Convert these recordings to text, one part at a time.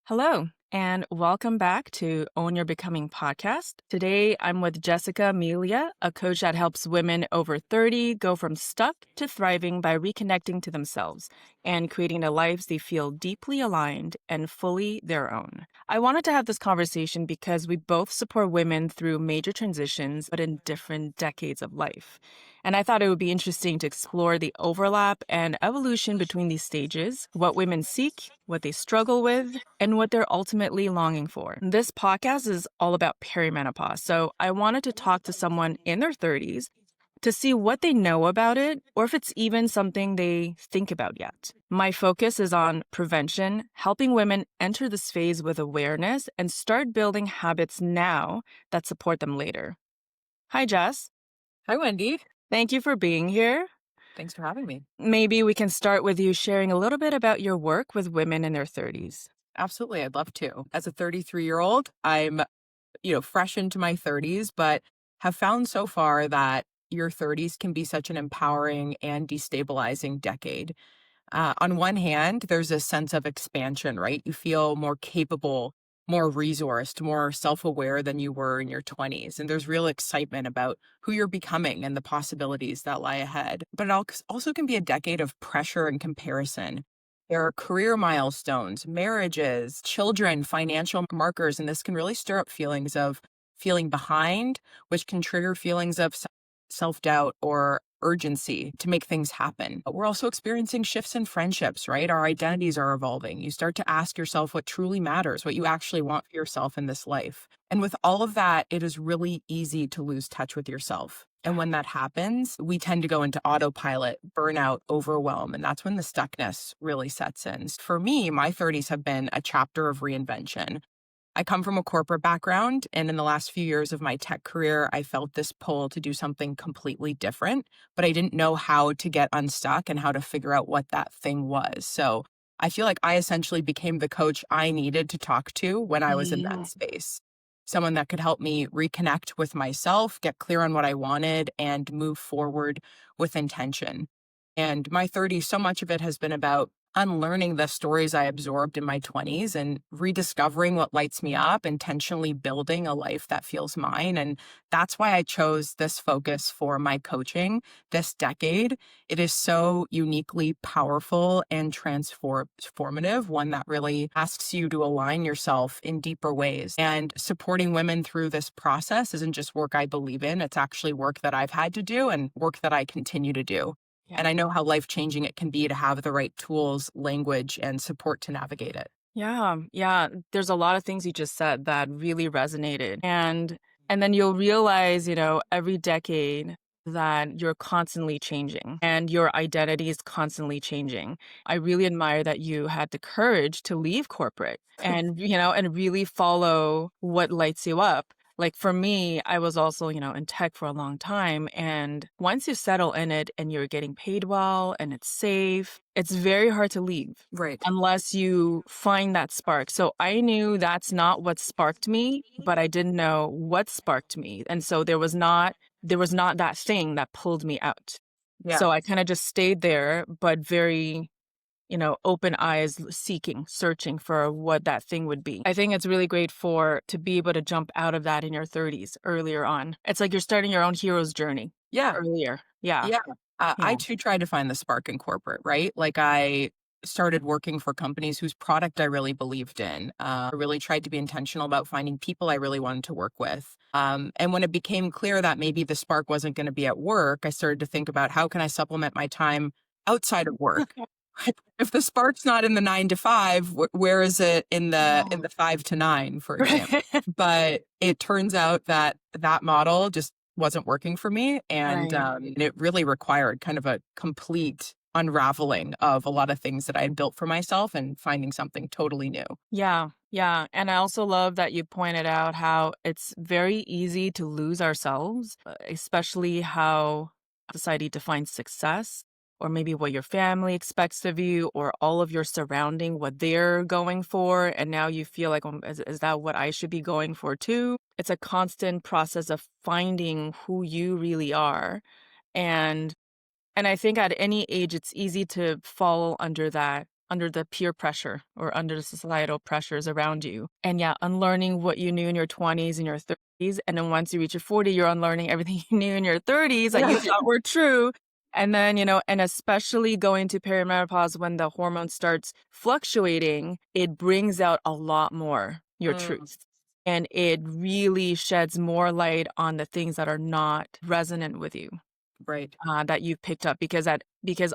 Hello, and welcome back to Own Your Becoming podcast. Today, I'm with Jessica Mealia, a coach that helps women over 30 go from stuck to thriving by reconnecting to themselves and creating the lives they feel deeply aligned and fully their own. I wanted to have this conversation because we both support women through major transitions, but in different decades of life. And I thought it would be interesting to explore the overlap and evolution between these stages, what women seek, what they struggle with, and what they're ultimately longing for. This podcast is all about perimenopause. So I wanted to talk to someone in their 30s to see what they know about it or if it's even something they think about yet. My focus is on prevention, helping women enter this phase with awareness and start building habits now that support them later. Hi, Jess. Hi, Wendy. Thank you for being here. Thanks for having me. Maybe we can start with you sharing a little bit about your work with women in their 30s. Absolutely. I'd love to. As a 33-year-old, I'm, fresh into my 30s, but have found so far that your 30s can be such an empowering and destabilizing decade. On one hand, there's a sense of expansion, right? You feel more capable, more resourced, more self-aware than you were in your 20s. And there's real excitement about who you're becoming and the possibilities that lie ahead. But it also can be a decade of pressure and comparison. There are career milestones, marriages, children, financial markers, and this can really stir up feelings of feeling behind, which can trigger feelings of self-doubt or urgency to make things happen. But we're also experiencing shifts in friendships, right? Our identities are evolving. You start to ask yourself what truly matters, what you actually want for yourself in this life. And with all of that, it is really easy to lose touch with yourself. And when that happens, we tend to go into autopilot, burnout, overwhelm, and that's when the stuckness really sets in. For me, my 30s have been a chapter of reinvention. I come from a corporate background, and in the last few years of my tech career, I felt this pull to do something completely different, but I didn't know how to get unstuck and how to figure out what that thing was. So I feel like I essentially became the coach I needed to talk to when I was in that space. Someone that could help me reconnect with myself, get clear on what I wanted, and move forward with intention. And my 30s, so much of it has been about unlearning the stories I absorbed in my 20s and rediscovering what lights me up, intentionally building a life that feels mine. And that's why I chose this focus for my coaching this decade. It is so uniquely powerful and transformative, one that really asks you to align yourself in deeper ways. And supporting women through this process isn't just work I believe in, it's actually work that I've had to do and work that I continue to do. Yeah. And I know how life-changing it can be to have the right tools, language, and support to navigate it. Yeah. There's a lot of things you just said that really resonated. And then you'll realize, every decade that you're constantly changing and your identity is constantly changing. I really admire that you had the courage to leave corporate and, and really follow what lights you up. Like for me, I was also, in tech for a long time. And once you settle in it and you're getting paid well and it's safe, it's very hard to leave. Right. Unless you find that spark. So I knew that's not what sparked me, but I didn't know what sparked me. And so there was not that thing that pulled me out. Yeah. So I kind of just stayed there, but very, open eyes, searching for what that thing would be. I think it's really great to be able to jump out of that in your 30s earlier on. It's like you're starting your own hero's journey. Yeah. Earlier. Yeah. Yeah. Yeah. I too tried to find the spark in corporate, right? Like I started working for companies whose product I really believed in. I really tried to be intentional about finding people I really wanted to work with. And when it became clear that maybe the spark wasn't going to be at work, I started to think about how can I supplement my time outside of work? If the spark's not in the 9 to 5, where is it in the 5 to 9, for example? But it turns out that model just wasn't working for me. And it really required kind of a complete unraveling of a lot of things that I had built for myself and finding something totally new. Yeah. And I also love that you pointed out how it's very easy to lose ourselves, especially how society defines success, or maybe what your family expects of you, or all of your surrounding, what they're going for. And now you feel like, is that what I should be going for too? It's a constant process of finding who you really are. And I think at any age, it's easy to fall under that under the peer pressure or under the societal pressures around you. And yeah, unlearning what you knew in your 20s and your 30s. And then once you reach your 40, you're unlearning everything you knew in your 30s that you thought were true. And then, and especially going to perimenopause when the hormone starts fluctuating, it brings out a lot more your Mm, truth. And it really sheds more light on the things that are not resonant with you, right. that you've picked up, because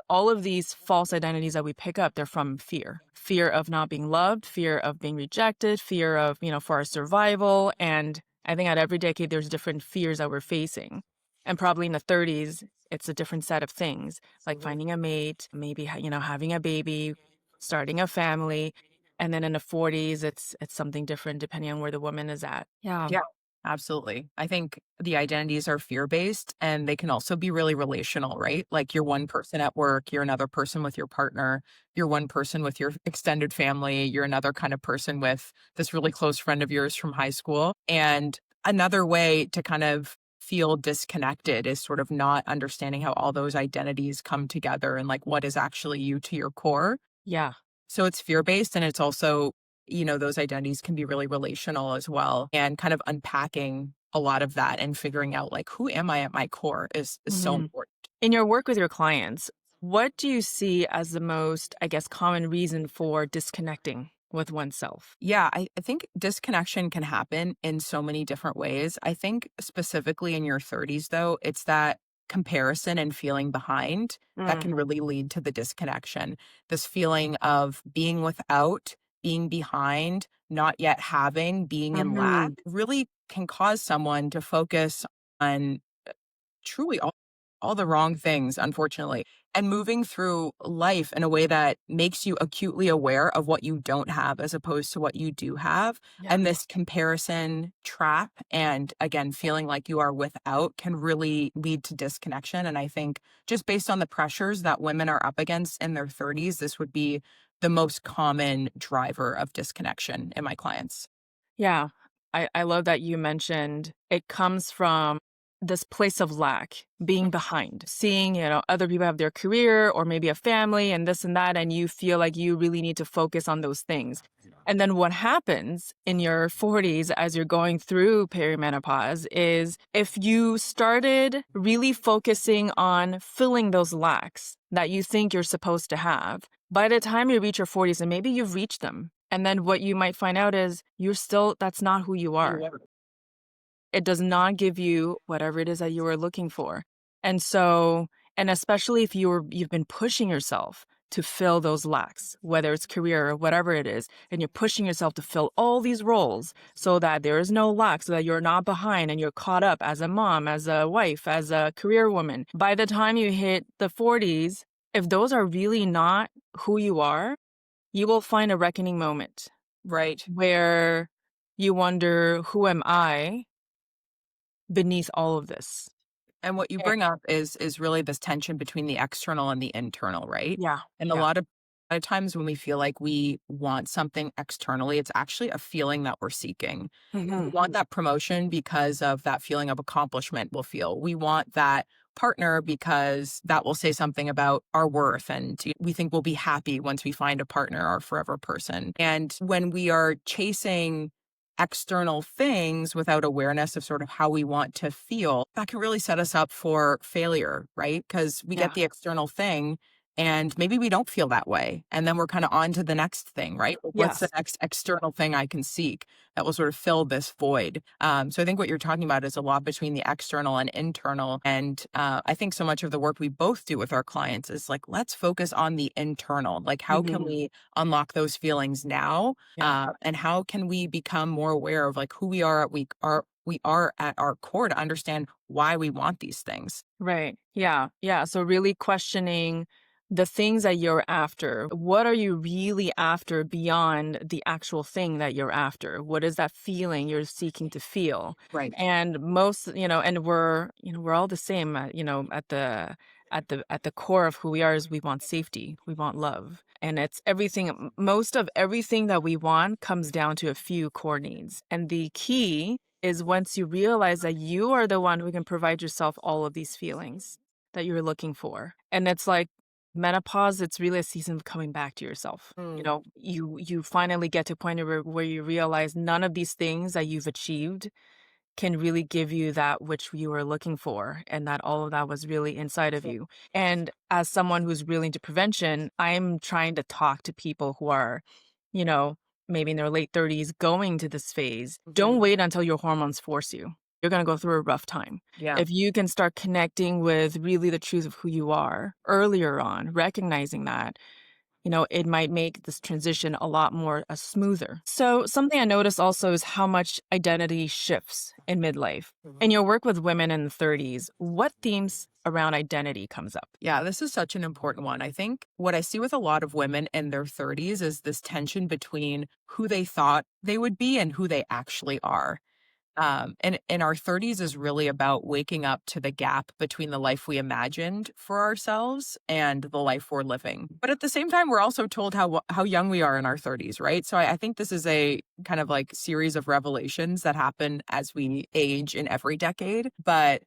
all of these false identities that we pick up, they're from fear of not being loved, fear of being rejected, fear of, for our survival. And I think at every decade, there's different fears that we're facing. And probably in the 30s, it's a different set of things, like finding a mate, maybe, having a baby, starting a family. And then in the 40s, it's something different depending on where the woman is at. Yeah. Yeah, absolutely. I think the identities are fear-based and they can also be really relational, right? Like you're one person at work, you're another person with your partner, you're one person with your extended family, you're another kind of person with this really close friend of yours from high school. And another way to kind of feel disconnected is sort of not understanding how all those identities come together and like what is actually you to your core. Yeah. So it's fear-based and it's also, those identities can be really relational as well. And kind of unpacking a lot of that and figuring out like who am I at my core is so Mhm. important. In your work with your clients, what do you see as the most, I guess, common reason for disconnecting with oneself? Yeah, I think disconnection can happen in so many different ways. I think specifically in your 30s, though, it's that comparison and feeling behind that Mm. can really lead to the disconnection. This feeling of being without, being behind, not yet having, being in lack Mhm. really can cause someone to focus on truly all the wrong things, unfortunately, and moving through life in a way that makes you acutely aware of what you don't have as opposed to what you do have. Yeah. And this comparison trap and again, feeling like you are without can really lead to disconnection. And I think just based on the pressures that women are up against in their 30s, this would be the most common driver of disconnection in my clients. Yeah. I love that you mentioned it comes from this place of lack, being behind, seeing, other people have their career or maybe a family and this and that, and you feel like you really need to focus on those things. And then what happens in your 40s as you're going through perimenopause is if you started really focusing on filling those lacks that you think you're supposed to have, by the time you reach your 40s, and maybe you've reached them, and then what you might find out is that's not who you are. It does not give you whatever it is that you were looking for. And so, and especially if you've been pushing yourself to fill those lacks, whether it's career or whatever it is, and you're pushing yourself to fill all these roles so that there is no lack, so that you're not behind and you're caught up as a mom, as a wife, as a career woman. By the time you hit the 40s, if those are really not who you are, you will find a reckoning moment Right. where you wonder, who am I beneath all of this? And what you Eh, bring up is really this tension between the external and the internal, right? Yeah, And yeah. a lot of times when we feel like we want something externally, it's actually a feeling that we're seeking. We Mhm. want that promotion because of that feeling of accomplishment we'll feel. We want that partner because that will say something about our worth and we think we'll be happy once we find a partner, our forever person. And when we are chasing external things without awareness of sort of how we want to feel, that can really set us up for failure, right? Because we get Yeah, the external thing and maybe we don't feel that way. And then we're kind of on to the next thing, right? What's the yes. next external thing I can seek that will sort of fill this void? So I think what you're talking about is a lot between the external and internal. And I think so much of the work we both do with our clients is like, let's focus on the internal. Like, how can Mhm. we unlock those feelings now? Yeah. And how can we become more aware of like who we are at our core to understand why we want these things? Right. Yeah. Yeah. So really questioning the things that you're after. What are you really after beyond the actual thing that you're after? What is that feeling you're seeking to feel? Right. And most, and we're all the same, at the core of who we are is we want safety. We want love. And it's everything, most of everything that we want comes down to a few core needs. And the key is once you realize that you are the one who can provide yourself all of these feelings that you're looking for. And it's like Menopause, it's really a season of coming back to yourself. You Mm. know, you finally get to a point where you realize none of these things that you've achieved can really give you that which you were looking for, and that all of that was really inside of you. And as someone who's really into prevention, I'm trying to talk to people who are, you know, maybe in their late 30s going to this phase. Don't Mhm. wait until your hormones force you. You're going to go through a rough time. Yeah. If you can start connecting with really the truth of who you are earlier on, recognizing that, it might make this transition a lot more smoother. So, something I notice also is how much identity shifts in midlife. In Mhm. your work with women in the 30s, what themes around identity comes up? Yeah, this is such an important one. I think what I see with a lot of women in their 30s is this tension between who they thought they would be and who they actually are. And in our 30s is really about waking up to the gap between the life we imagined for ourselves and the life we're living. But at the same time, we're also told how young we are in our 30s, right? So I think this is a kind of like series of revelations that happen as we age in every decade. But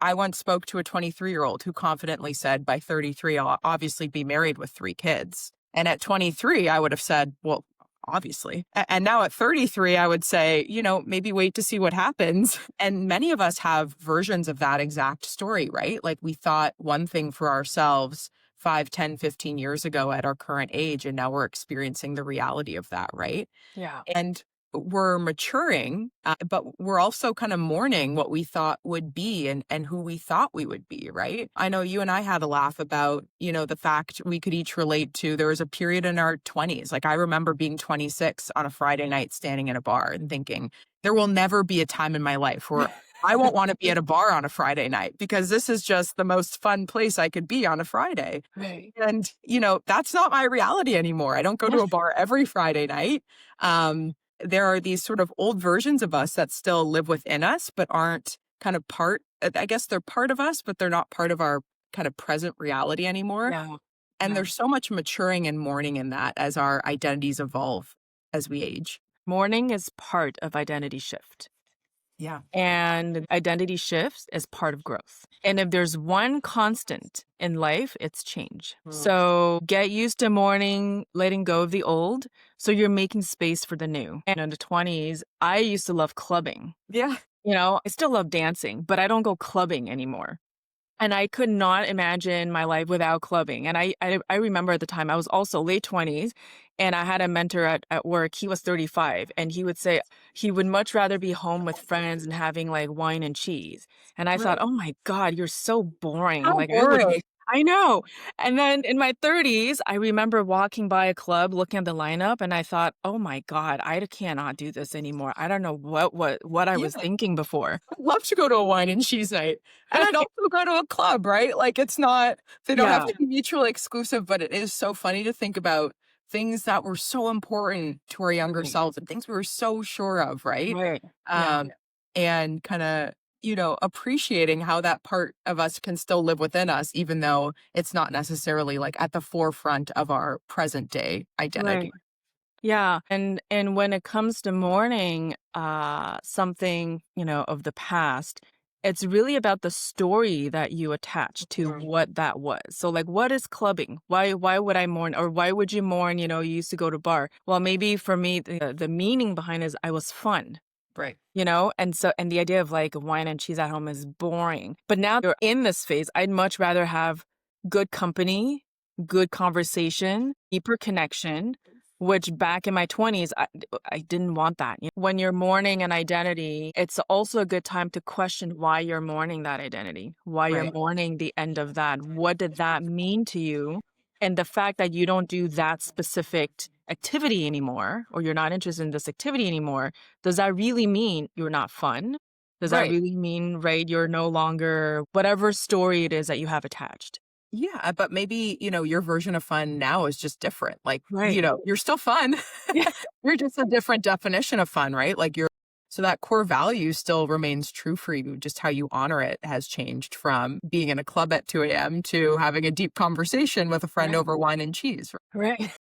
I once spoke to a 23-year-old who confidently said, by 33, I'll obviously be married with 3 kids. And at 23, I would have said, well, obviously. And now at 33, I would say, maybe wait to see what happens. And many of us have versions of that exact story, right? Like we thought one thing for ourselves 5, 10, 15 years ago at our current age, and now we're experiencing the reality of that, right? Yeah. And we're maturing, but we're also kind of mourning what we thought would be and who we thought we would be, right? I know you and I had a laugh about, the fact we could each relate to there was a period in our 20s. Like I remember being 26 on a Friday night standing in a bar and thinking, there will never be a time in my life where I won't want to be at a bar on a Friday night because this is just the most fun place I could be on a Friday. Right. And, that's not my reality anymore. I don't go to a bar every Friday night. Um, there are these sort of old versions of us that still live within us, but aren't kind of I guess they're part of us, but they're not part of our kind of present reality anymore. Yeah. And Yeah. there's so much maturing and mourning in that as our identities evolve as we age. Mourning is part of identity shift. Yeah. And identity shifts as part of growth. And if there's one constant in life, it's change. Mm. So get used to mourning, letting go of the old. So you're making space for the new. And in the 20s, I used to love clubbing. Yeah. I still love dancing, but I don't go clubbing anymore. And I could not imagine my life without clubbing. And I remember at the time I was also late 20s, and I had a mentor at work. He was 35, and he would say he would much rather be home with friends and having like wine and cheese. And I thought, Right. oh my God, you're so boring. How Like boring. I know. And then in my 30s, I remember walking by a club, looking at the lineup, and I thought, oh my God, I cannot do this anymore. I don't know what I Yeah. was thinking before. I'd love to go to a wine and cheese night. And I'd Right. also go to a club, right? Like it's not, they don't have Yeah. to be mutually exclusive, but it is so funny to think about things that were so important to our younger Right. selves and things we were so sure of, right? Right. Yeah. Um, and kind of, appreciating how that part of us can still live within us, even though it's not necessarily like at the forefront of our present day identity. Right. Yeah, and when it comes to mourning something, of the past, it's really about the story that you attach to Mhm. what that was. So like what is clubbing? Why would I mourn, or why would you mourn, you used to go to bar? Well, maybe for me the meaning behind it is I was fun. Right. And the idea of like wine and cheese at home is boring. But now you're in this phase, I'd much rather have good company, good conversation, deeper connection, which back in my 20s, I didn't want that. When you're mourning an identity, it's also a good time to question why you're mourning that identity, why you're Right. mourning the end of that. What did that mean to you? And the fact that you don't do that specific activity anymore, or you're not interested in this activity anymore, does that really mean you're not fun? Does that Right. really mean, right, you're no longer whatever story it is that you have attached? Yeah, but maybe, your version of fun now is just different. Like, Right. you're still fun. Yeah. You're just a different definition of fun, right? Like so that core value still remains true for you. Just how you honor it has changed from being in a club at 2 a.m. to having a deep conversation with a friend Right. over wine and cheese. Right.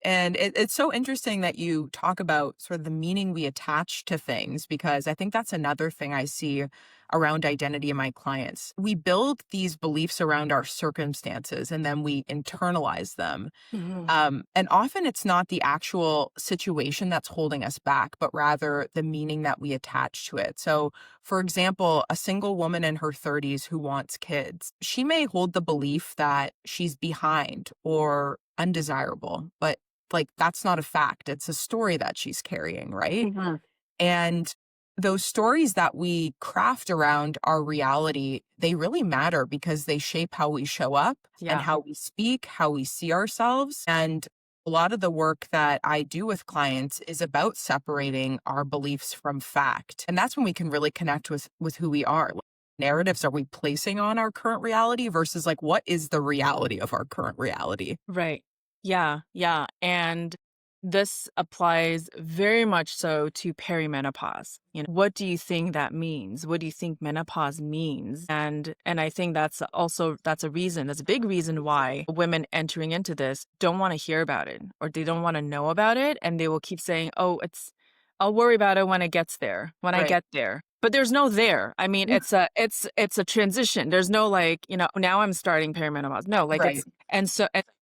And it's so interesting that you talk about sort of the meaning we attach to things, because I think that's another thing I see around identity in my clients. We build these beliefs around our circumstances and then we internalize them. Mhm. And often it's not the actual situation that's holding us back, but rather the meaning that we attach to it. So, for example, a single woman in her 30s who wants kids, she may hold the belief that she's behind or undesirable, but like that's not a fact. It's a story that she's carrying, right? Mhm. And those stories that we craft around our reality, they really matter because they shape how we show up and Yeah. how we speak, how we see ourselves. And a lot of the work that I do with clients is about separating our beliefs from fact. And that's when we can really connect with who we are. Like, narratives are we placing on our current reality versus like what is the reality of our current reality? Right. Yeah. Yeah. And this applies very much so to perimenopause. What do you think that means? What do you think menopause means? And I think that's a reason, that's a big reason why women entering into this don't want to hear about it or they don't want to know about it. And they will keep saying, oh, I'll worry about it when it gets there, when I Right. get there. But there's no there. I mean, it's a transition. There's no like, now I'm starting perimenopause. No, like Right. and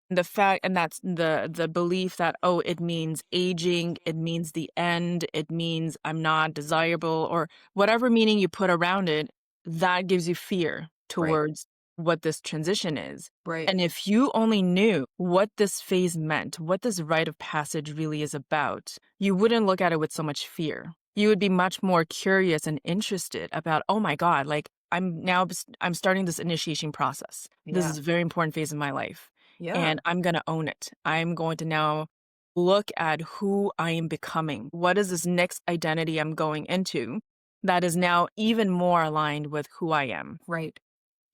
the fact, and that's the belief that, oh, it means aging, it means the end, it means I'm not desirable, or whatever meaning you put around it, that gives you fear Right. towards what this transition is. Right. And if you only knew what this phase meant, what this rite of passage really is about, you wouldn't look at it with so much fear. You would be much more curious and interested about, oh my God, like I'm starting this initiation process. This Yeah. is a very important phase in my life Yeah. and I'm going to own it. I'm going to now look at who I am becoming. What is this next identity I'm going into that is now even more aligned with who I am? Right.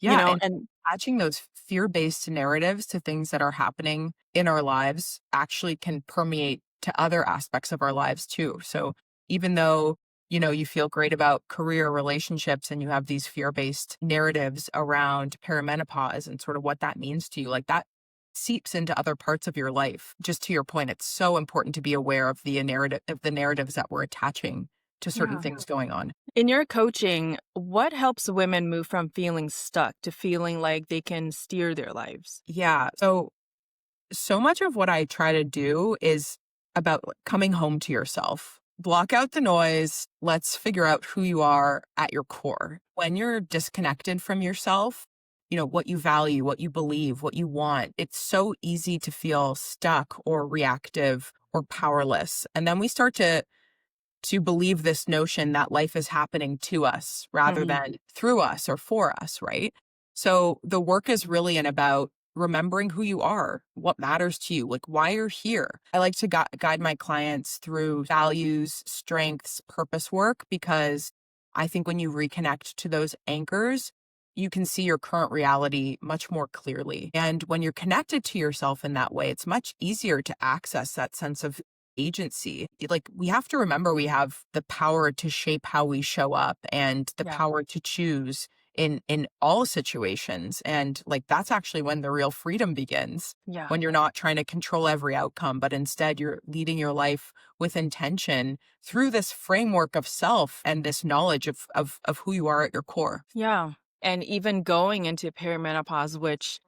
Yeah, and And attaching those fear-based narratives to things that are happening in our lives actually can permeate to other aspects of our lives too. So even though, you feel great about career relationships and you have these fear-based narratives around perimenopause and sort of what that means to you, like that seeps into other parts of your life. Just to your point, it's so important to be aware of the narratives that we're attaching to certain yeah. things going on. In your coaching, what helps women move from feeling stuck to feeling like they can steer their lives? Yeah. So much of what I try to do is about like, coming home to yourself. Block out the noise. Let's figure out who you are at your core. When you're disconnected from yourself, what you value, what you believe, what you want, it's so easy to feel stuck or reactive or powerless. And then we start to believe this notion that life is happening to us rather Mhm. than through us or for us, right? So the work is really about remembering who you are, what matters to you, like why you're here. I like to guide my clients through values, strengths, purpose work, because I think when you reconnect to those anchors, you can see your current reality much more clearly. And when you're connected to yourself in that way, it's much easier to access that sense of agency. Like we have to remember we have the power to shape how we show up and the Yeah. power to choose in all situations. And like that's actually when the real freedom begins. Yeah. When you're not trying to control every outcome, but instead you're leading your life with intention through this framework of self and this knowledge of who you are at your core. Yeah. And even going into perimenopause, which,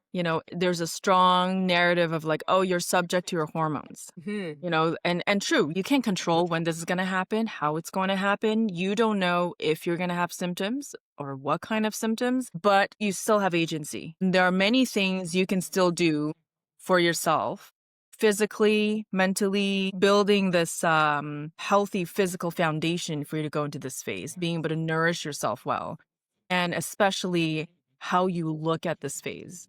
there's a strong narrative of like, oh, you're subject to your hormones. Mhm. And true, you can't control when this is going to happen, how it's going to happen. You don't know if you're going to have symptoms or what kind of symptoms, but you still have agency. There are many things you can still do for yourself, physically, mentally, building this healthy physical foundation for you to go into this phase, being able to nourish yourself well, and especially how you look at this phase,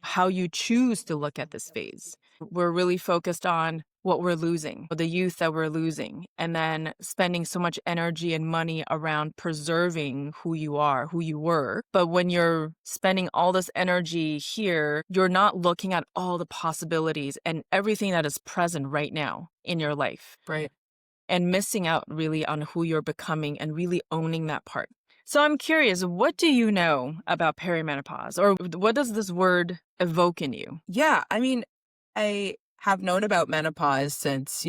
how you choose to look at this phase. We're really focused on what we're losing, the youth that we're losing, and then spending so much energy and money around preserving who you are, who you were. But when you're spending all this energy here, you're not looking at all the possibilities and everything that is present right now in your life Right. and missing out really on who you're becoming and really owning that part. So I'm curious, what do you know about perimenopause, or what does this word evoke in you? Yeah, I mean, I have known about menopause since,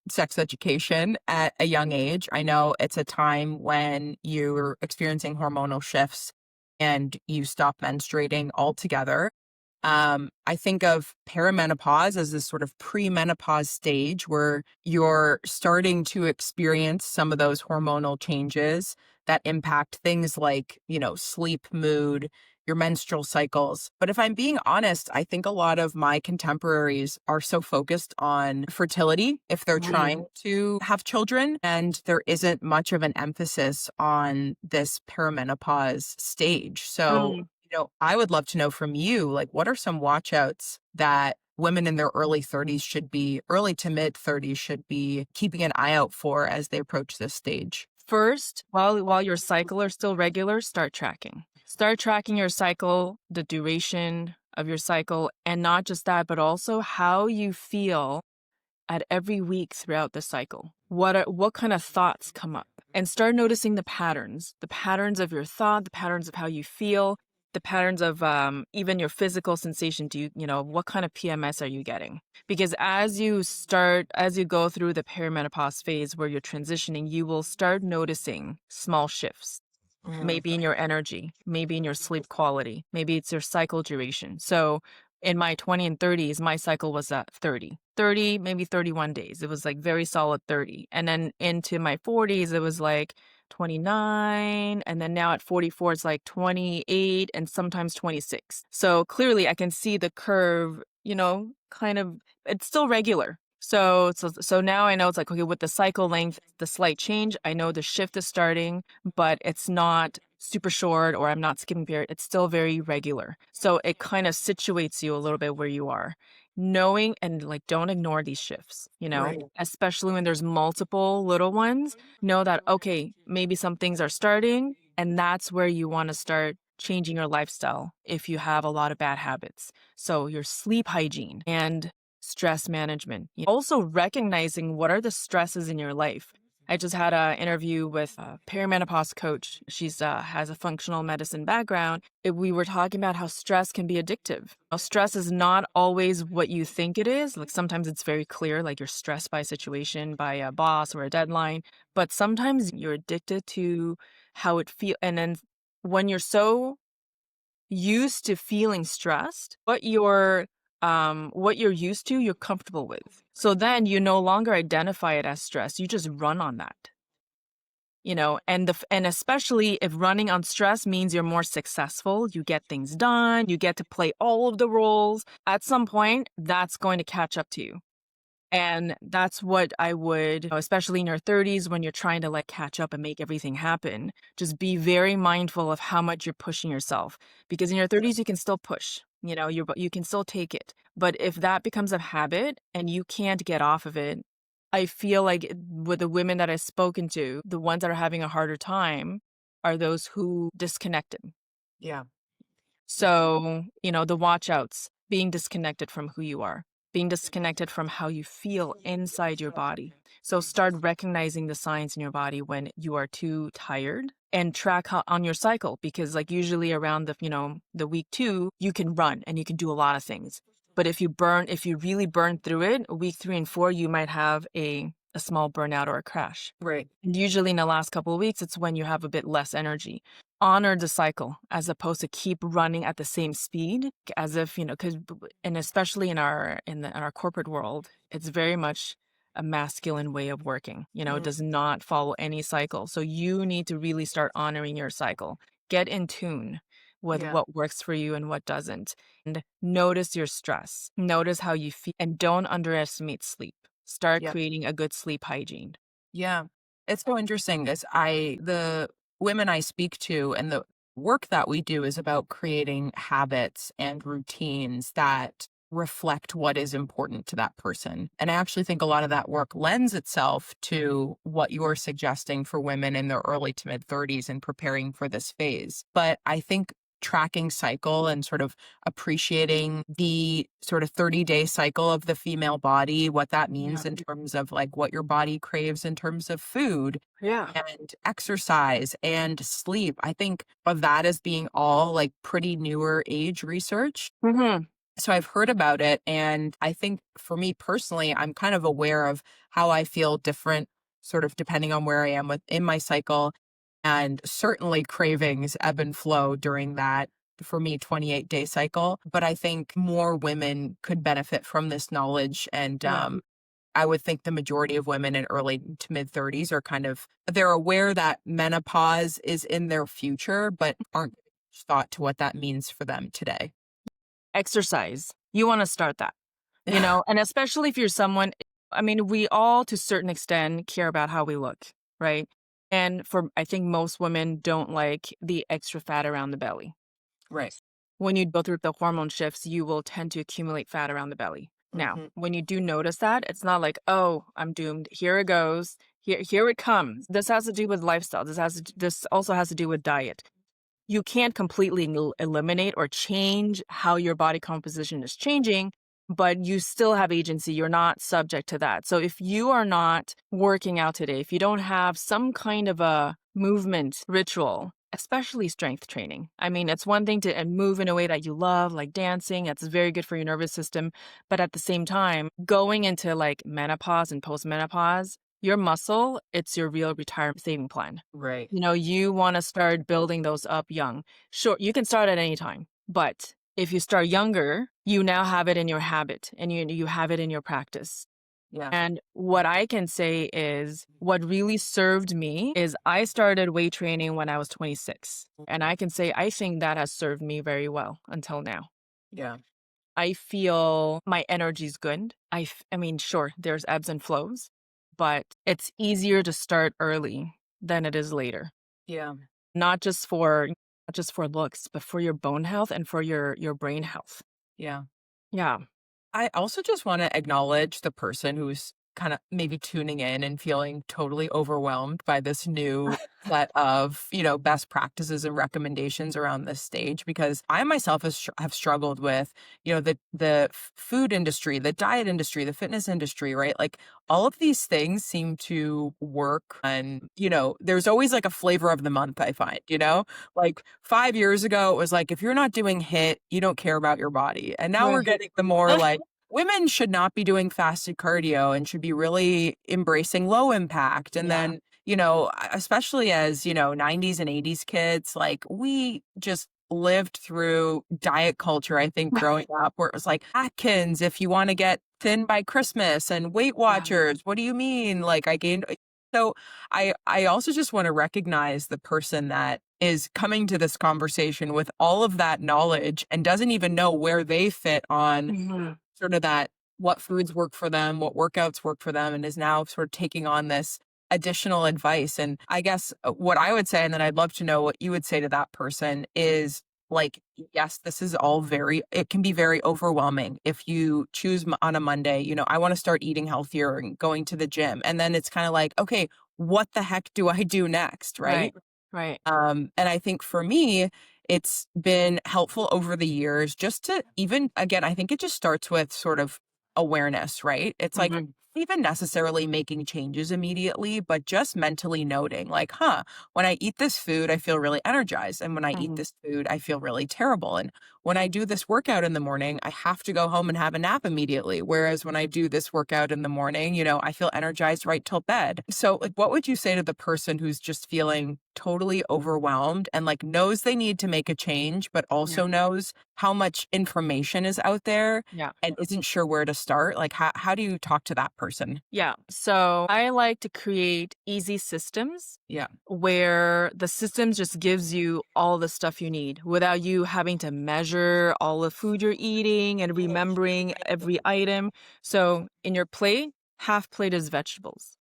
sex education at a young age. I know it's a time when you're experiencing hormonal shifts and you stop menstruating altogether. I think of perimenopause as this sort of premenopause stage where you're starting to experience some of those hormonal changes that impact things like, sleep, mood, your menstrual cycles. But if I'm being honest, I think a lot of my contemporaries are so focused on fertility if they're trying to have children, and there isn't much of an emphasis on this perimenopause stage. So, Mm. I would love to know from you, like, what are some watchouts that women in their early to mid 30s should be keeping an eye out for as they approach this stage? First, while your cycle are still regular, start tracking. Start tracking your cycle, the duration of your cycle, and not just that, but also how you feel at every week throughout the cycle. What kind of thoughts come up? And start noticing the patterns of your thought, the patterns of how you feel, the patterns of even your physical sensation. What kind of PMS are you getting? Because as you go through the perimenopause phase where you're transitioning, you will start noticing small shifts. Mm, Maybe in your energy, maybe in your sleep quality, maybe it's your cycle duration. So in my 20 and 30s, my cycle was at 30, maybe 31 days. It was like very solid 30. And then into my 40s, it was like 29. And then now at 44, it's like 28 and sometimes 26. So clearly I can see the curve, kind of, it's still regular. So now I know it's like, okay, with the cycle length, the slight change, I know the shift is starting, but it's not super short or I'm not skipping period. It's still very regular. So it kind of situates you a little bit where you are. Knowing and like don't ignore these shifts, right. especially when there's multiple little ones. Know that, okay, maybe some things are starting, and that's where you want to start changing your lifestyle if you have a lot of bad habits. So your sleep hygiene and stress management. Also recognizing what are the stresses in your life. I just had an interview with a perimenopause coach. She's has a functional medicine background. We were talking about how stress can be addictive. Stress is not always what you think it is. Like sometimes it's very clear, like you're stressed by a situation, by a boss or a deadline. But sometimes you're addicted to how it feels. And then when you're so used to feeling stressed, what you're used to, you're comfortable with. So then you no longer identify it as stress. You just run on that. And especially if running on stress means you're more successful, you get things done, you get to play all of the roles. At some point, that's going to catch up to you. And that's what I would, especially in your 30s when you're trying to like catch up and make everything happen, just be very mindful of how much you're pushing yourself. Because in your 30s, you can still push, you can still take it. But if that becomes a habit and you can't get off of it, I feel like with the women that I've spoken to, the ones that are having a harder time are those who disconnected. Yeah. So, the watch outs, being disconnected from who you are, being disconnected from how you feel inside your body. So start recognizing the signs in your body when you are too tired and track on your cycle, because like usually around the week 2, you can run and you can do a lot of things. But if you really burn through it, week 3 and 4, you might have a small burnout or a crash. Right. And usually in the last couple of weeks, it's when you have a bit less energy. Honor the cycle as opposed to keep running at the same speed, as if, and especially in our corporate world, it's very much a masculine way of working. It does not follow any cycle. So you need to really start honoring your cycle. Get in tune with Yeah. what works for you and what doesn't. And notice your stress. Notice how you feel, and don't underestimate sleep. Start Yeah. creating a good sleep hygiene. Yeah. It's so interesting as the women I speak to and the work that we do is about creating habits and routines that reflect what is important to that person. And I actually think a lot of that work lends itself to what you're suggesting for women in their early to mid 30s and preparing for this phase. But I think tracking cycle and sort of appreciating the sort of 30-day cycle of the female body, what that means in terms of like what your body craves in terms of food Yeah. and exercise and sleep. I think of that as being all like pretty newer age research. So I've heard about it. And I think for me personally, I'm kind of aware of how I feel different, sort of depending on where I am within my cycle. And certainly cravings ebb and flow during that, for me, 28-day cycle. But I think more women could benefit from this knowledge. And Yeah. I would think the majority of women in early to mid 30s are kind of, they're aware that menopause is in their future, but aren't giving much thought to what that means for them today. Exercise. You want to start that, you know, and especially if you're someone, I mean, we all to a certain extent care about how we look, right? And I think most women don't like the extra fat around the belly. Right. When you go through the hormone shifts, you will tend to accumulate fat around the belly. Now, Hmm. when you do notice that, it's not like, oh, I'm doomed. Here it goes. Here it comes. This has to do with lifestyle. This also has to do with diet. You can't completely eliminate or change how your body composition is changing, but you still have agency. You're not subject to that. So if you are not working out today, if you don't have some kind of a movement ritual, especially strength training, I mean, it's one thing to move in a way that you love, like dancing. That's very good for your nervous system. But at the same time, going into like menopause and postmenopause, your muscle, it's your real retirement saving plan. Right. You know, you want to start building those up young. Sure, you can start at any time, but if you start younger, you now have it in your habit and you have it in your practice. Yeah. And what I can say is what really served me is I started weight training when I was 26. And I can say I think that has served me very well until now. Yeah. I feel my energy's good. I mean, sure, there's ebbs and flows, but it's easier to start early than it is later. Yeah. Not just for looks, but for your bone health and for your brain health. Yeah. Yeah. I also just want to acknowledge the person who's kind of maybe tuning in and feeling totally overwhelmed by this new set of, best practices and recommendations around this stage, because I myself have struggled with, the food industry, the diet industry, the fitness industry, right? Like all of these things seem to work. And, there's always like a flavor of the month, I find, like 5 years ago, it was like, if you're not doing HIIT, you don't care about your body. And now we're Right. getting the more like, women should not be doing fasted cardio and should be really embracing low impact. And Yeah. then, especially as, 90s and 80s kids, like we just lived through diet culture, I think, growing up, where it was like Atkins, if you want to get thin by Christmas, and Weight Yeah. Watchers, what do you mean? Like I gained. So I also just want to recognize the person that is coming to this conversation with all of that knowledge and doesn't even know where they fit on Mhm. sort of that, what foods work for them, what workouts work for them, and is now sort of taking on this additional advice. And I guess what I would say, and then I'd love to know what you would say to that person, is like, yes, this is all it can be very overwhelming if you choose on a Monday, I want to start eating healthier and going to the gym. And then it's kind of like, okay, what the heck do I do next? Right. Right. Right. And I think for me, it's been helpful over the years just to even, again, I think it just starts with sort of awareness, right? It's like, Mhm. even necessarily making changes immediately, but just mentally noting, like, when I eat this food, I feel really energized. And when I eat Mhm. this food, I feel really terrible. And when I do this workout in the morning, I have to go home and have a nap immediately. Whereas when I do this workout in the morning, I feel energized right till bed. So, like, what would you say to the person who's just feeling totally overwhelmed and like knows they need to make a change, but Yeah. also knows how much information is out there Yeah. and isn't sure where to start? Like, how do you talk to that person? Yeah. So I like to create easy systems Yeah. where the systems just gives you all the stuff you need without you having to measure all the food you're eating and remembering every item. So in your plate, half plate is vegetables.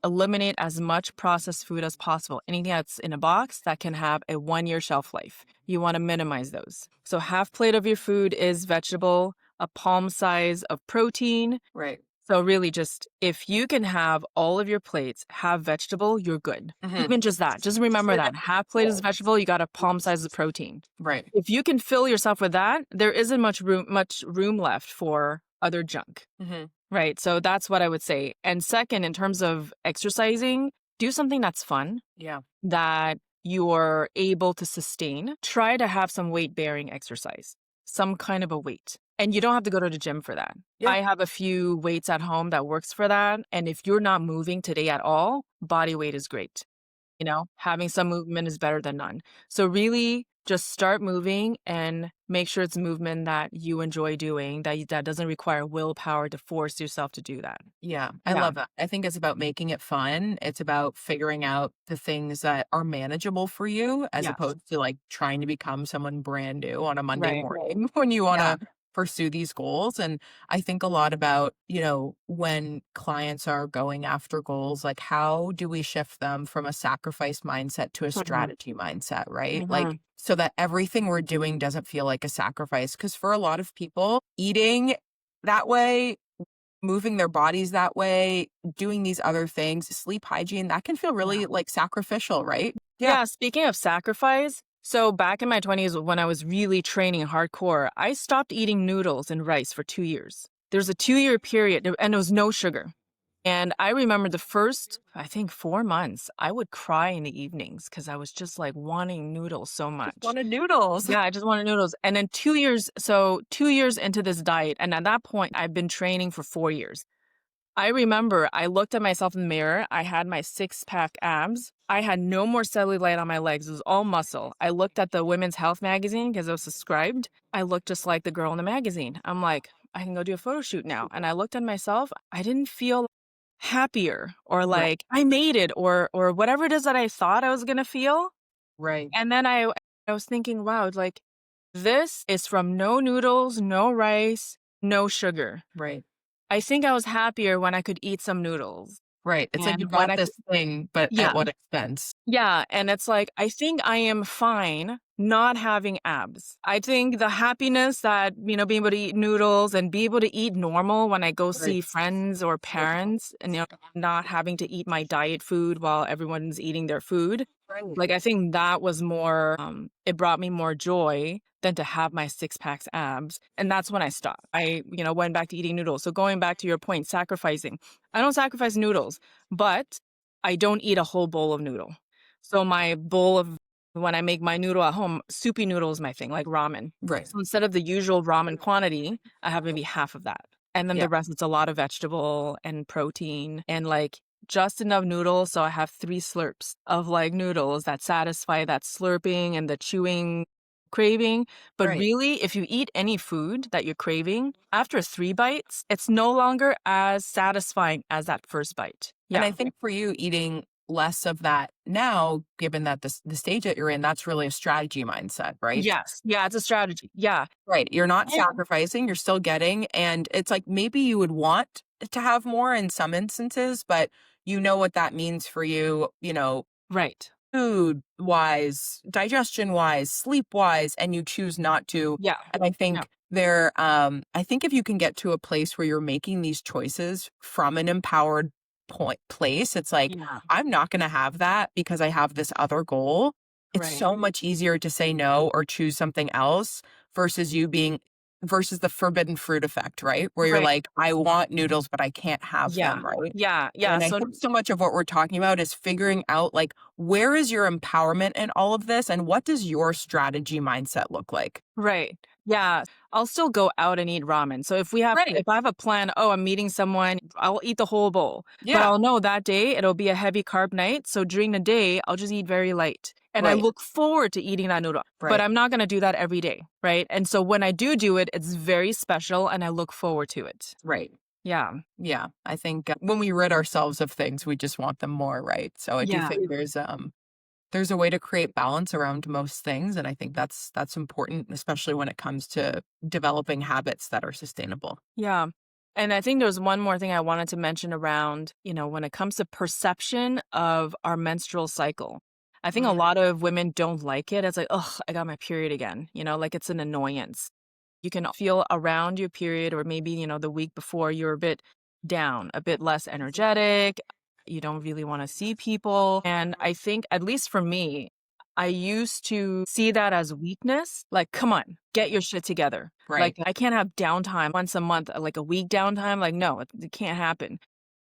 Eliminate as much processed food as possible. Anything that's in a box that can have a 1 year shelf life. You want to minimize those. So half plate of your food is vegetable, a palm size of protein. Right. So really just if you can have all of your plates have vegetable, you're good. Mhm. Even just that. Just remember that. Half plate is vegetable, you got a palm size of protein. Right. If you can fill yourself with that, there isn't much room left for other junk. Mhm. Right. So that's what I would say. And second, in terms of exercising, do something that's fun, Yeah. that you're able to sustain. Try to have some weight bearing exercise, some kind of a weight. And you don't have to go to the gym for that. Yeah. I have a few weights at home that works for that. And if you're not moving today at all, body weight is great. Having some movement is better than none. So really just start moving and make sure it's movement that you enjoy doing, that doesn't require willpower to force yourself to do that. Yeah, I Yeah. love that. I think it's about making it fun. It's about figuring out the things that are manageable for you as Yes. opposed to like trying to become someone brand new on a Monday Right. morning when you want Yeah. to pursue these goals. And I think a lot about, when clients are going after goals, like how do we shift them from a sacrifice mindset to a Mhm. strategy mindset, right? Like, Mhm. so that everything we're doing doesn't feel like a sacrifice. Because for a lot of people, eating that way, moving their bodies that way, doing these other things, sleep hygiene, that can feel Yeah. really like sacrificial, right? Yeah. Yeah, speaking of sacrifice, so back in my 20s when I was really training hardcore, I stopped eating noodles and rice for 2 years. There's a 2-year period and there was no sugar. And I remember the first, I think 4 months, I would cry in the evenings because I was just like wanting noodles so Just much. wanted noodles. Yeah, I just wanted noodles. And then 2 years, so 2 years into this diet, and at that point, I've been training for 4 years. I remember I looked at myself in the mirror. I had my six-pack abs. I had no more cellulite on my legs. It was all muscle. I looked at the Women's Health magazine because I was subscribed. I looked just like the girl in the magazine. I'm like, I can go do a photo shoot now. And I looked at myself. I didn't feel happier or Right. like I made it or whatever it is that I thought I was gonna feel. Right. And then I was thinking, wow, like this is from no noodles, no rice, no sugar. Right. I think I was happier when I could eat some noodles. Right. It's like you And when got I could this thing, but at yeah, what expense? yeah, and it's like, I think I am fine not having abs. I think the happiness that, being able to eat noodles and be able to eat normal when I go Right. see friends or Right. parents and, not having to eat my diet food while everyone's eating their food. Right. Like, I think that was more, it brought me more joy than to have my six packs abs. And that's when I stopped. I, went back to eating noodles. So going back to your point, sacrificing. I don't sacrifice noodles, but I don't eat a whole bowl of noodle. So my bowl of when I make my noodle at home, soupy noodle is my thing, like ramen. Right. So instead of the usual ramen quantity, I have maybe half of that. And then Yeah. the rest, it's a lot of vegetable and protein and like just enough noodles. So I have 3 slurps of like noodles that satisfy that slurping and the chewing craving. But Right. really, if you eat any food that you're craving, after 3 bites, it's no longer as satisfying as that first bite. And Yeah. I think for you eating less of that now, given that the stage that you're in, that's really a strategy mindset, right? Yes. Yeah, it's a strategy. Yeah. Right. You're not Yeah. sacrificing, you're still getting. And it's like maybe you would want to have more in some instances, but you know what that means for you, Right. food wise, digestion wise, sleep wise, and you choose not to. Yeah. And I Yeah. think I think if you can get to a place where you're making these choices from an empowered place, it's like, Yeah. I'm not going to have that because I have this other goal. It's Right. so much easier to say no or choose something else versus versus the forbidden fruit effect, right? Where you're Right. like, I want noodles, but I can't have Yeah. them, right? Yeah. Yeah. And I So think so much of what we're talking about is figuring out like, where is your empowerment in all of this? And what does your strategy mindset look like? right. Yeah. I'll still go out and eat ramen. So Right. if I have a plan, oh, I'm meeting someone, I'll eat the whole bowl. But Yeah. I'll know that day it'll be a heavy carb night. So during the day, I'll just eat very light. And I Right. look forward to eating that noodle. But Right. I'm not going to do that every day. Right. And so when I do it, it's very special and I look forward to it. Right. Yeah. Yeah. I think when we rid ourselves of things, we just want them more, right? So I do Yeah. think there's a way to create balance around most things. And I think that's important, especially when it comes to developing habits that are sustainable. Yeah. And I think there's one more thing I wanted to mention around, when it comes to perception of our menstrual cycle. I think a Mm. lot of women don't like it. It's like, oh, I got my period again, like it's an annoyance. You can feel around your period or maybe, the week before you're a bit down, a bit less energetic. You don't really want to see people. And I think, at least for me, I used to see that as weakness. Like, come on, get your shit together. Like, Right. I can't have downtime once a month, like a week downtime. Like, no, it can't happen.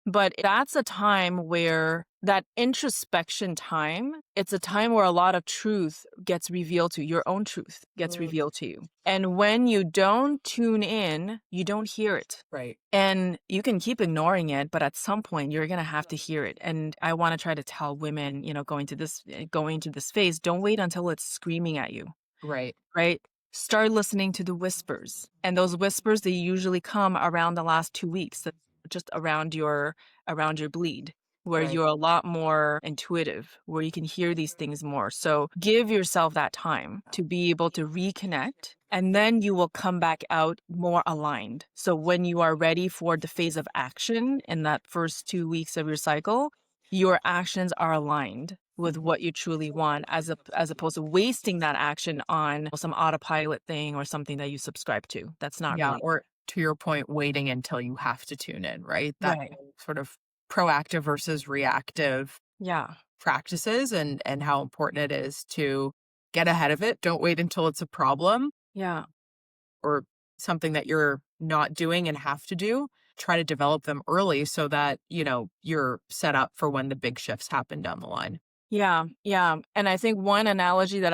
But that's a time where that introspection time, it's a time where a lot of truth gets revealed to you, your own truth gets revealed to you. And when you don't tune in, you don't hear it. Right. And you can keep ignoring it, but at some point you're going to have to hear it. And I want to try to tell women, going to this phase, don't wait until it's screaming at you, Right. right? Start listening to the whispers. And those whispers, they usually come around the last 2 weeks, just around your bleed, where Right. you're a lot more intuitive, where you can hear these things more. So give yourself that time to be able to reconnect, and then you will come back out more aligned. So when you are ready for the phase of action in that first 2 weeks of your cycle, your actions are aligned with what you truly want, as opposed to wasting that action on some autopilot thing or something that you subscribe to. That's not Yeah. really Or to your point, waiting until you have to tune in, right? That right. whole sort of proactive versus reactive Yeah. practices, and how important it is to get ahead of it. Don't wait until it's a problem Yeah. or something that you're not doing and have to do. Try to develop them early so that, you're set up for when the big shifts happen down the line. Yeah, yeah. And I think one analogy that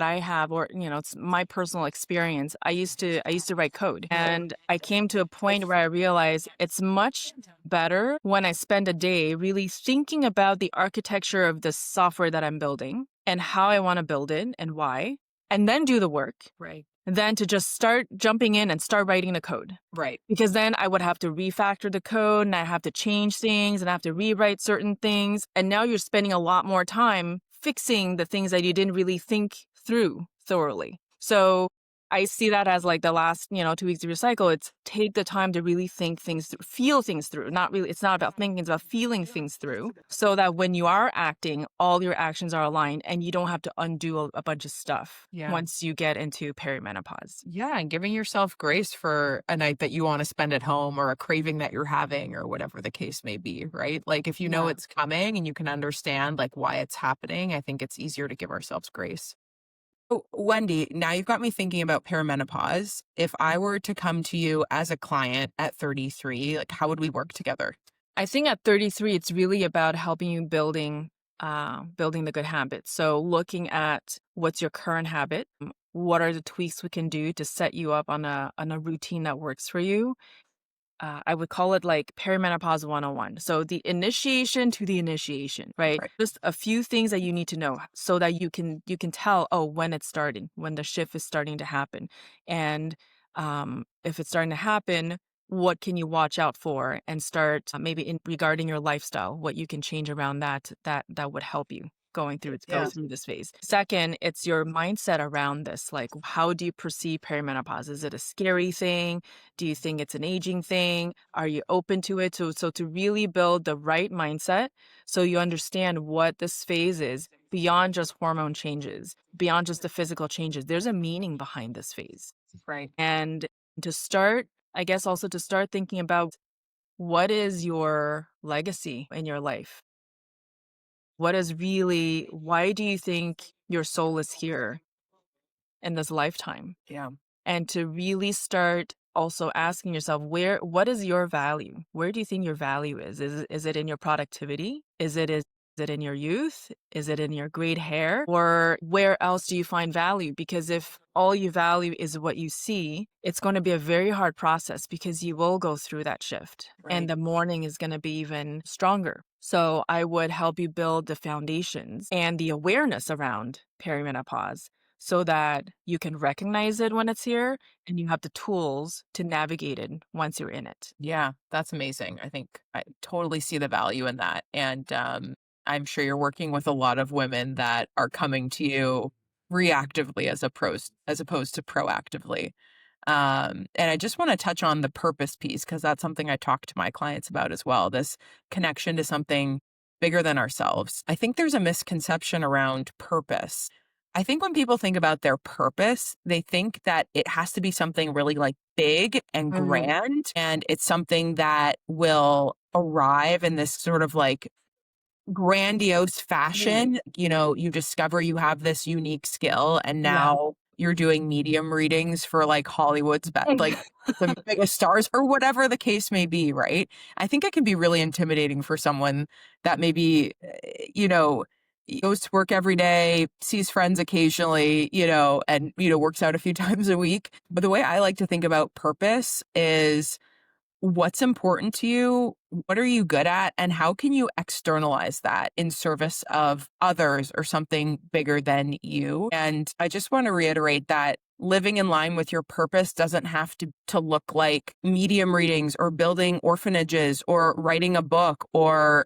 I have, or it's my personal experience. I used to write code, and I came to a point where I realized it's much better when I spend a day really thinking about the architecture of the software that I'm building and how I want to build it and why, and then do the work, Right. than to just start jumping in and start writing the code. Right. Because then I would have to refactor the code, and I have to change things, and I have to rewrite certain things. And now you're spending a lot more time fixing the things that you didn't really think through thoroughly. So I see that as like the last, 2 weeks of your cycle. It's take the time to really think things through, feel things through. Not really, it's not about thinking, it's about feeling things through, so that when you are acting, all your actions are aligned and you don't have to undo a bunch of stuff Yeah. once you get into perimenopause. Yeah. And giving yourself grace for a night that you want to spend at home, or a craving that you're having, or whatever the case may be, right? Like, if you know Yeah. it's coming and you can understand like why it's happening, I think it's easier to give ourselves grace. Oh, Wendy, now you've got me thinking about perimenopause. If I were to come to you as a client at 33, like, how would we work together? I think at 33, it's really about helping you building the good habits. So looking at what's your current habit, what are the tweaks we can do to set you up on a routine that works for you. I would call it like perimenopause 101. So the initiation to the initiation, right? Right. Just a few things that you need to know so that you can tell, oh, when it's starting, when the shift is starting to happen. And if it's starting to happen, what can you watch out for, and start maybe in regarding your lifestyle, what you can change around that would help you go Yeah. through this phase. Second, it's your mindset around this. Like, how do you perceive perimenopause? Is it a scary thing? Do you think it's an aging thing? Are you open to it? So to really build the right mindset, so you understand what this phase is beyond just hormone changes, beyond just the physical changes. There's a meaning behind this phase. Right. And to start, I guess also to start thinking about, what is your legacy in your life? Why do you think your soul is here in this lifetime? Yeah. And to really start also asking yourself, what is your value? Where do you think your value is? Is it in your productivity? Is it in your youth? Is it in your great hair? Or where else do you find value? Because if all you value is what you see, it's going to be a very hard process, because you will go through that shift, and Right. the mourning is going to be even stronger. So I would help you build the foundations and the awareness around perimenopause, so that you can recognize it when it's here, and you have the tools to navigate it once you're in it. Yeah, that's amazing. I think I totally see the value in that. And I'm sure you're working with a lot of women that are coming to you reactively as opposed to proactively. And I just want to touch on the purpose piece, because that's something I talk to my clients about as well. This connection to something bigger than ourselves. I think there's a misconception around purpose. I think when people think about their purpose, they think that it has to be something really like big and Mhm. grand. And it's something that will arrive in this sort of like grandiose fashion. You discover you have this unique skill, and Yeah. now you're doing medium readings for like Hollywood's like the biggest stars or whatever the case may be, right? I think it can be really intimidating for someone that maybe, goes to work every day, sees friends occasionally, and, works out a few times a week. But the way I like to think about purpose is what's important to you? What are you good at? And how can you externalize that in service of others or something bigger than you? And I just want to reiterate that living in line with your purpose doesn't have to look like medium readings or building orphanages or writing a book or,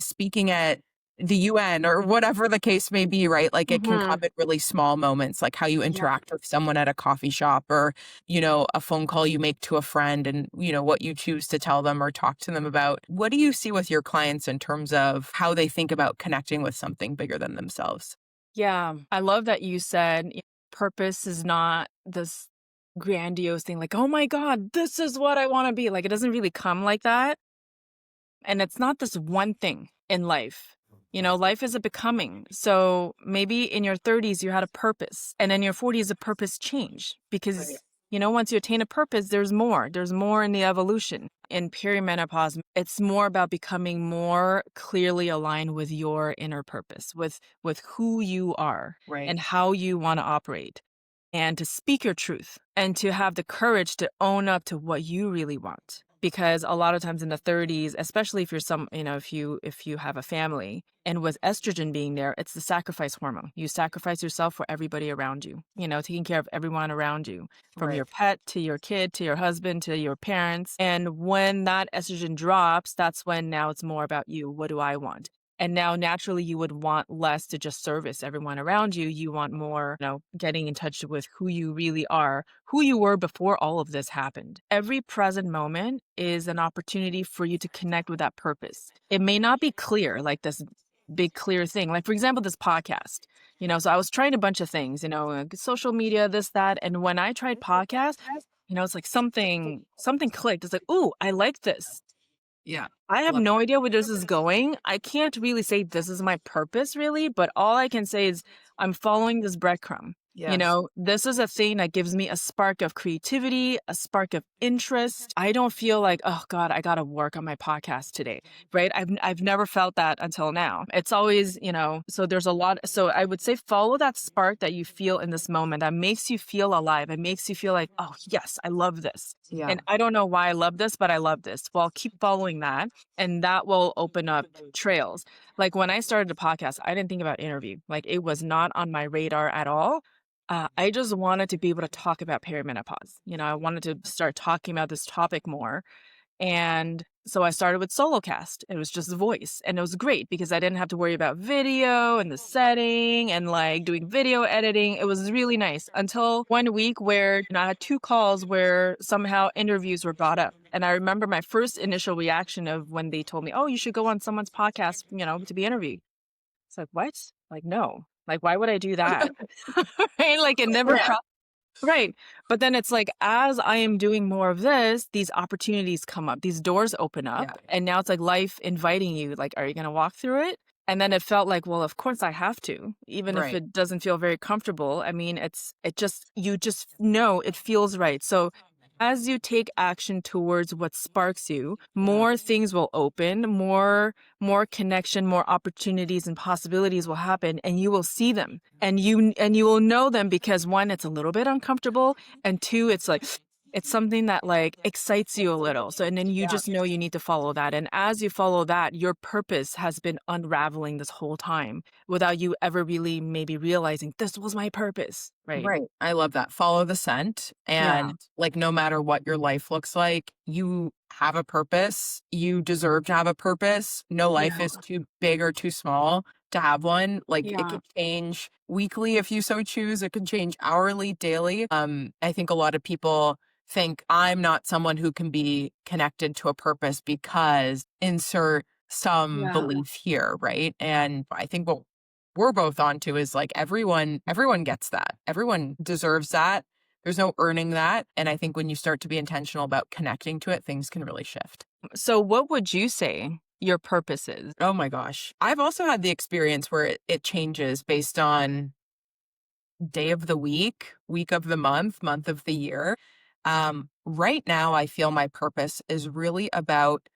speaking at the UN or whatever the case may be, right? Like it can come Mhm. in really small moments, like how you Yeah. interact with someone at a coffee shop or a phone call you make to a friend and, what you choose to tell them or talk to them about. What do you see with your clients in terms of how they think about connecting with something bigger than themselves? Yeah. I love that you said purpose is not this grandiose thing like, oh my God, this is what I want to be. Like, it doesn't really come like that. And it's not this one thing in life. Life is a becoming. So maybe in your 30s, you had a purpose, and in your 40s, the purpose changed Right. because, once you attain a purpose, there's more. There's more in the evolution. In perimenopause, it's more about becoming more clearly aligned with your inner purpose, with who you are Right. and how you want to operate, and to speak your truth and to have the courage to own up to what you really want. Because a lot of times in the 30s, especially if you're if you have a family, and with estrogen being there, it's the sacrifice hormone. You sacrifice yourself for everybody around you, taking care of everyone around you, from Right. your pet to your kid to your husband to your parents. And when that estrogen drops, that's when now it's more about you. What do I want? And now naturally you would want less to just service everyone around you. You want more, getting in touch with who you really are, who you were before all of this happened. Every present moment is an opportunity for you to connect with that purpose. It may not be clear, like this big clear thing. Like, for example, this podcast, so I was trying a bunch of things, social media, this, that. And when I tried podcast, it's like something clicked. It's like, ooh, I like this. Yeah. I have Love no idea where this is going. I can't really say this is my purpose, really, but all I can say is I'm following this breadcrumb. Yes. This is a thing that gives me a spark of creativity, a spark of interest. I don't feel like, oh God, I got to work on my podcast today, right? I've never felt that until now. It's always, so there's a lot. So I would say follow that spark that you feel in this moment that makes you feel alive. It makes you feel like, oh yes, I love this. Yeah. And I don't know why I love this, but I love this. Well, keep following that, and that will open up trails. Like when I started the podcast, I didn't think about interview. Like it was not on my radar at all. I just wanted to be able to talk about perimenopause. I wanted to start talking about this topic more. And so I started with solo cast. It was just voice. And it was great because I didn't have to worry about video and the setting and like doing video editing. It was really nice until one week where I had 2 calls where somehow interviews were brought up. And I remember my first initial reaction of when they told me, oh, you should go on someone's podcast, to be interviewed. It's like, what? Like, no. Like, why would I do that? Right? Like, it never Yeah. crossed. Right. But then it's like, as I am doing more of this, these opportunities come up, these doors open up. Yeah. And now it's like life inviting you, like, are you going to walk through it? And then it felt like, well, of course I have to, even if Right. it doesn't feel very comfortable. I mean, you just know it feels right. So as you take action towards what sparks you, more things will open, more connection, more opportunities and possibilities will happen, and you will see them. And you will know them because one, it's a little bit uncomfortable, and two, it's like it's something that like excites you a little. So and then you Yeah. just know you need to follow that. And as you follow that, your purpose has been unraveling this whole time without you ever really maybe realizing this was my purpose. Right. Right. I love that. Follow the scent. Yeah. And like, no matter what your life looks like, you have a purpose. You deserve to have a purpose. No life Yeah. is too big or too small to have one. Like, it Yeah. could change weekly if you so choose. It could change hourly, daily. I think a lot of people think I'm not someone who can be connected to a purpose because insert some Yeah. belief here, right? And I think what we're both onto is like everyone gets that. Everyone deserves that. There's no earning that. And I think when you start to be intentional about connecting to it, things can really shift. So what would you say your purpose is? Oh my gosh. I've also had the experience where it changes based on day of the week of the month of the year. Right now, I feel my purpose is really about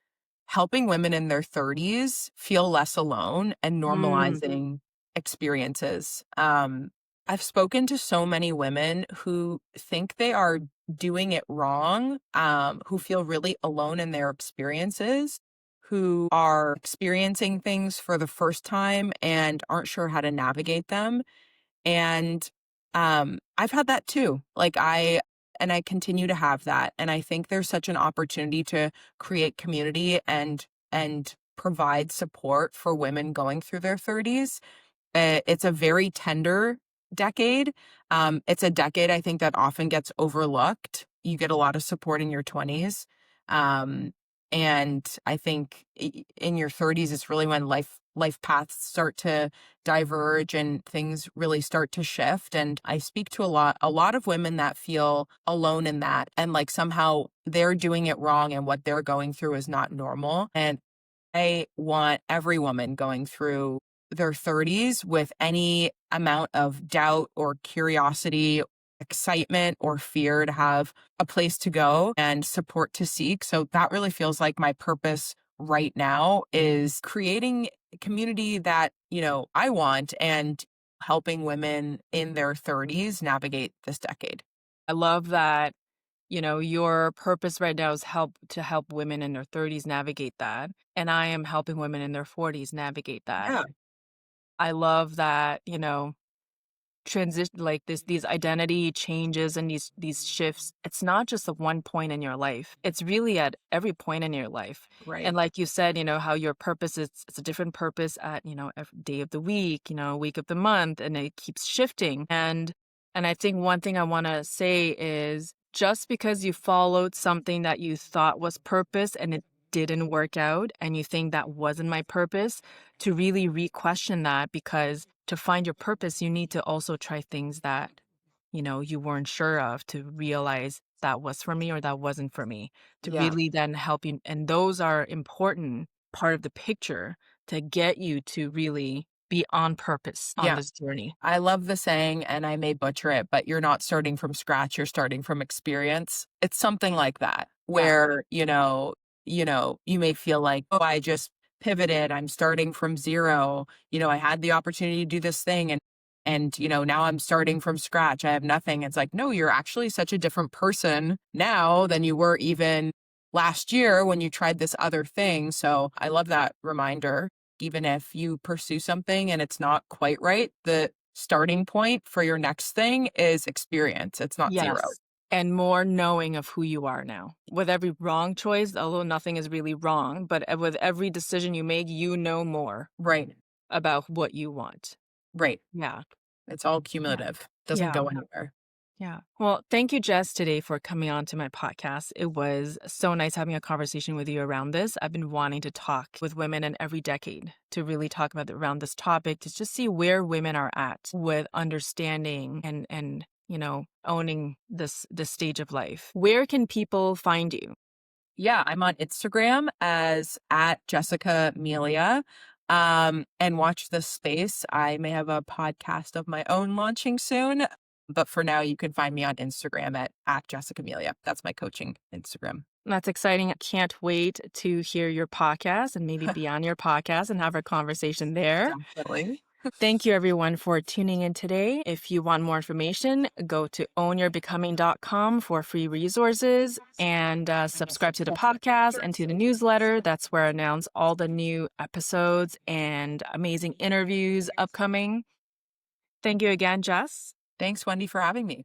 helping women in their 30s feel less alone and Mm, normalizing experiences. I've spoken to so many women who think they are doing it wrong, who feel really alone in their experiences, who are experiencing things for the first time and aren't sure how to navigate them. And, I've had that too. I continue to have that. And I think there's such an opportunity to create community and provide support for women going through their 30s. It's a very tender decade. It's a decade I think that often gets overlooked. You get a lot of support in your 20s. Um, and I think in your 30s, it's really when life paths start to diverge and things really start to shift. And I speak to a lot of women that feel alone in that, and like somehow they're doing it wrong and what they're going through is not normal. And I want every woman going through their 30s with any amount of doubt or curiosity, excitement or fear to have a place to go and support to seek. So that really feels like my purpose right now is creating a community that, I want, and helping women in their 30s navigate this decade. I love that, your purpose right now is help women in their 30s navigate that. And I am helping women in their 40s navigate that. Yeah, I love that, transition like these identity changes and these shifts. It's not just at one point in your life. It's really at every point in your life. right. And like you said, how your purpose is, it's a different purpose at, every day of the week, week of the month, and it keeps shifting. And I think one thing I want to say is just because you followed something that you thought was purpose and it didn't work out and you think that wasn't my purpose, to really re-question that, because to find your purpose, you need to also try things that, you weren't sure of, to realize that was for me or that wasn't for me, to Yeah. really then help you. And those are important part of the picture to get you to really be on purpose on Yeah. this journey. I love the saying, and I may butcher it, but you're not starting from scratch, you're starting from experience. It's something like that, Yeah. where, you may feel like, oh, I just pivoted, I'm starting from zero. I had the opportunity to do this thing, and now I'm starting from scratch. I have nothing. It's like, no, you're actually such a different person now than you were even last year when you tried this other thing. So I love that reminder. Even if you pursue something and it's not quite right, the starting point for your next thing is experience. It's not zero. Yes. And more knowing of who you are now. With every wrong choice, although nothing is really wrong, but with every decision you make, you know more Right. about what you want. Right. Yeah. It's all Yeah. cumulative. Doesn't Yeah. go anywhere. Yeah. Well, thank you, Jess, today for coming on to my podcast. It was so nice having a conversation with you around this. I've been wanting to talk with women in every decade to really talk about around this topic, to just see where women are at with understanding and owning this stage of life. Where can people find you? Yeah, I'm on Instagram as at Jessica Mealia. And watch this space. I may have a podcast of my own launching soon, but for now, you can find me on Instagram at Jessica Mealia. That's my coaching Instagram. That's exciting. I can't wait to hear your podcast and maybe be on your podcast and have a conversation there. Definitely. Thank you, everyone, for tuning in today. If you want more information, go to ownyourbecoming.com for free resources, and subscribe to the podcast and to the newsletter. That's where I announce all the new episodes and amazing interviews upcoming. Thank you again, Jess. Thanks, Wendy, for having me.